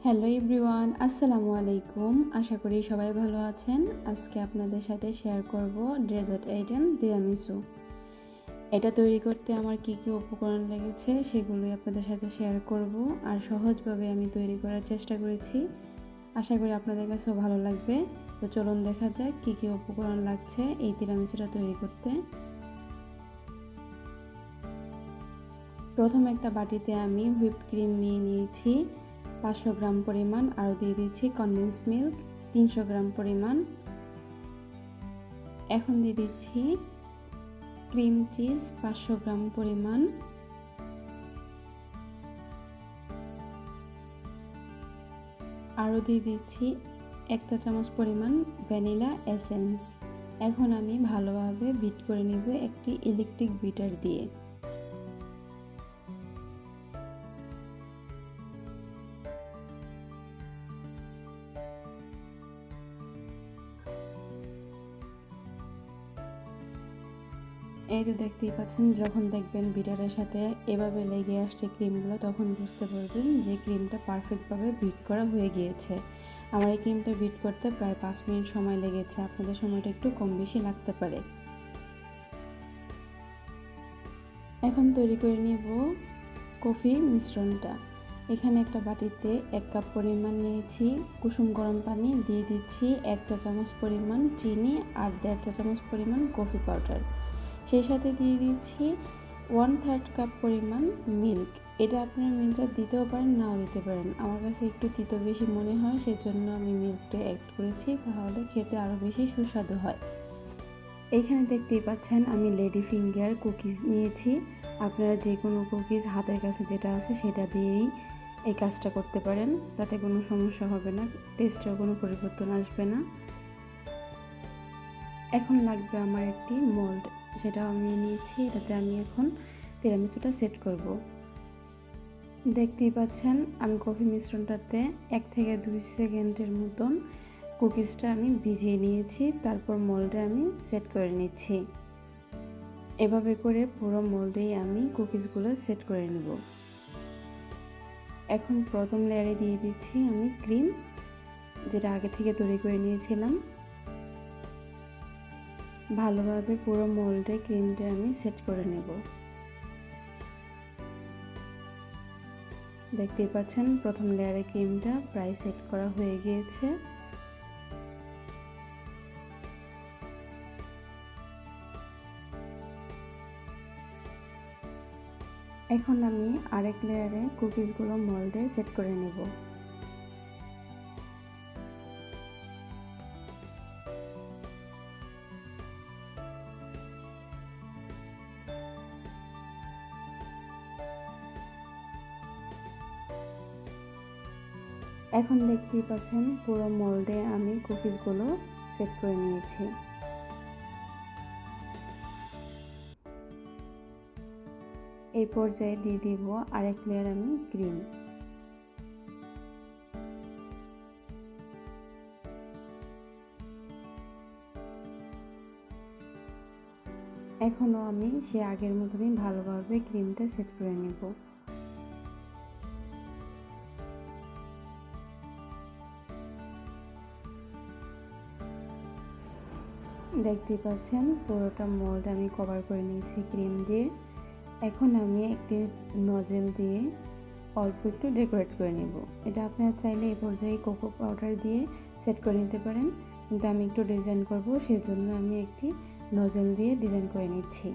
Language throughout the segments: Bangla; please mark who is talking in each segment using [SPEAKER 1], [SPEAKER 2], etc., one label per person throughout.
[SPEAKER 1] হ্যালো এভরিওয়ান, আসসালামু আলাইকুম। আশা করি সবাই ভালো আছেন। আজকে আপনাদের সাথে শেয়ার করব ডেজার্ট আইটেম তিরামিসু। এটা তৈরি করতে আমার কি কি উপকরণ লেগেছে সেগুলোই আপনাদের সাথে শেয়ার করব, আর সহজভাবে আমি তৈরি করার চেষ্টা করেছি। আশা করি আপনাদের কাছেও ভালো লাগবে। তো চলুন দেখা যাক কি কি উপকরণ লাগছে এই তিরামিসুটা তৈরি করতে। প্রথম একটা বাটিতে আমি হুইপড ক্রিম নিয়ে নিয়েছি 500 গ্রাম পরিমাণ, আরও দিয়ে দিচ্ছি কনডেন্স মিল্ক 300 গ্রাম পরিমাণ। এখন দিয়ে দিচ্ছি ক্রিম চিজ 500 গ্রাম পরিমাণ, আরও দিয়ে দিচ্ছি 1 চা চামচ পরিমাণ ভ্যানিলা এসেন্স। এখন আমি ভালোভাবে বিট করে নেব একটি ইলেকট্রিক বিটার দিয়ে। এই তো দেখতেই পাচ্ছেন, যখন দেখবেন বিটারের সাথে এভাবে লেগে আসছে ক্রিমগুলো, তখন বুঝতে পারবেন যে ক্রিমটা পারফেক্টভাবে বিট করা হয়ে গিয়েছে। আমার এই ক্রিমটা বিট করতে প্রায় 5 মিনিট সময় লেগেছে, আপনাদের সময়টা একটু কম বেশি লাগতে পারে। এখন তৈরি করে নেব কফি মিশ্রণটা। এখানে একটা বাটিতে 1 কাপ পরিমাণ নিয়েছি কুসুম গরম পানি, দিয়ে দিচ্ছি 1 চা চামচ পরিমাণ চিনি আর 1.5 চা চামচ পরিমাণ কফি পাউডার। সেই সাথে দিয়ে দিচ্ছি 1/3 কাপ পরিমাণ মিল্ক। এটা আপনারা মিল্কটা দিতেও পারেন, নাও দিতে পারেন। আমার কাছে একটু তিতো বেশি মনে হয়, সেজন্য আমি মিল্কটা অ্যাড করেছি, তাহলে খেতে আরও বেশি সুস্বাদু হয়। এইখানে দেখতেই পাচ্ছেন আমি লেডি ফিঙ্গার কুকিজ নিয়েছি। আপনারা যে কোনো কুকিজ হাতের কাছে যেটা আছে সেটা দিয়েই এই কাজটা করতে পারেন, তাতে কোনো সমস্যা হবে না, টেস্টেও কোনো পরিবর্তন আসবে না। এখন লাগবে আমার একটি মোল্ড, সেটাও আমি নিয়েছি। এটাতে আমি এখন তিরামিসুটা সেট করব। দেখতেই পাচ্ছেন আমি কফি মিশ্রণটাতে 1 থেকে 2 সেকেন্ডের মতন কুকিজটা আমি ভিজিয়ে নিয়েছি, তারপর মোল্ডে আমি সেট করে নিচ্ছি। এভাবে করে পুরো মোল্ডেই আমি কুকিজগুলো সেট করে নেব। এখন প্রথম লেয়ারে দিয়ে দিচ্ছি আমি ক্রিম, যেটা আগে থেকে তৈরি করে নিয়েছিলাম। ভালোভাবে পুরো মোল্ডে ক্রিমটা আমি সেট করে নেব। দেখতেই পাচ্ছেন প্রথম লেয়ারে ক্রিমটা প্রায় সেট করা হয়ে গিয়েছে। এখন আমি আরেক লেয়ারে কুকিজগুলো মোল্ডে সেট করে নেব। এখন দেখতেই পাচ্ছেন পুরো মোল্ডে আমি কুকিজগুলো সেট করে নিয়েছি। এই পর্যায়ে দিয়ে দিব আরেক লেয়ার আমি ক্রিম। এখনও আমি সে আগের মতনই ভালোভাবে ক্রিমটা সেট করে নেব। দেখতেই পাচ্ছেন পুরোটা মোল্ড আমি কভার করে নিয়েছি ক্রিম দিয়ে। এখন আমি একটি নজেল দিয়ে অল্প একটু ডেকোরেট করে নেব। এটা আপনারা চাইলে এই পর্যায়ে কোকো পাউডার দিয়ে সেট করে নিতে পারেন, কিন্তু আমি একটু ডিজাইন করব, সেজন্য আমি একটি নজেল দিয়ে ডিজাইন করে নিচ্ছি।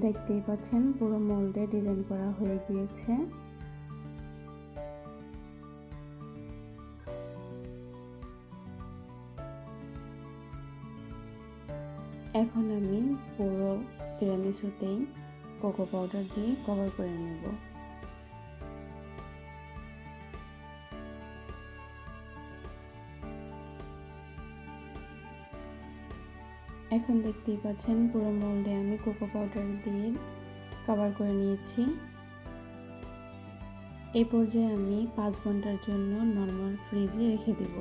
[SPEAKER 1] দেখতেই পাচ্ছেন পুরো মোল্ডে ডিজাইন করা হয়ে গিয়েছে। এখন আমি পুরো তিরামিসুতেই কোকো পাউডার দিয়ে কভার করে নেব। এখন দেখতেই পাচ্ছেন পুরো মোল্ডে আমি কোকো পাউডার দিয়ে কভার করে নিয়েছি। এই পর্যায়ে আমি 5 ঘন্টার জন্য নর্মাল ফ্রিজে রেখে দেব।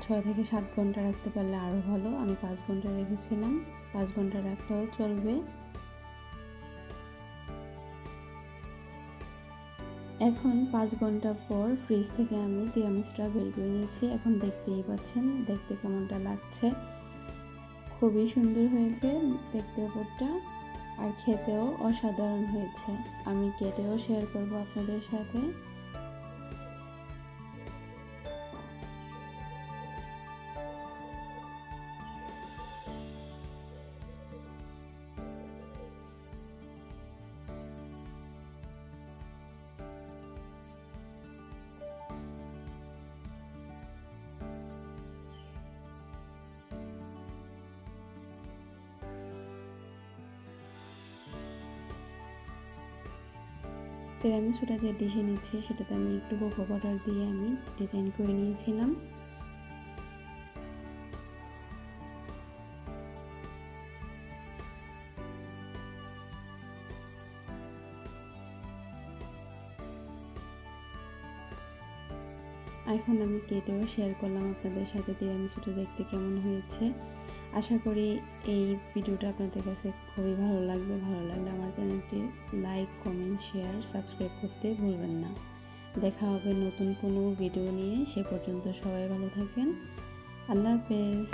[SPEAKER 1] 6 থেকে 7 ঘন্টা রাখতে পারলে আরও ভালো। আমি 5 ঘন্টা রেখেছিলাম, 5 ঘন্টা রাখলেও চলবে। এখন 5 ঘন্টা পর ফ্রিজ থেকে আমি তিরামিসুটা বের করে নিয়েছি। এখন দেখতেই পাচ্ছেন দেখতে কেমনটা লাগছে, খুবই সুন্দর হয়েছে দেখতে উপরটা, আর খেতেও অসাধারণ হয়েছে। আমি কেটেও শেয়ার করব আপনাদের সাথে। তিরামিসুটা যে ডিশে নিচ্ছি সেটাতে আমি একটু কোকো বাটার দিয়ে আমি ডিজাইন করে নিয়েছিলাম। এখন আমি কেটেও শেয়ার করলাম আপনাদের সাথে তিরামিসুটা দেখতে কেমন হয়েছে। আশা করি এই ভিডিওটা আপনাদের কাছে খুবই ভালো লাগবে। ভালো লাগলে আমার চ্যানেলটি লাইক, কমেন্ট, শেয়ার, সাবস্ক্রাইব করতে ভুলবেন না। দেখা হবে নতুন কোনো ভিডিও নিয়ে। সে পর্যন্ত সবাই ভালো থাকেন। আল্লাহ হাফেজ।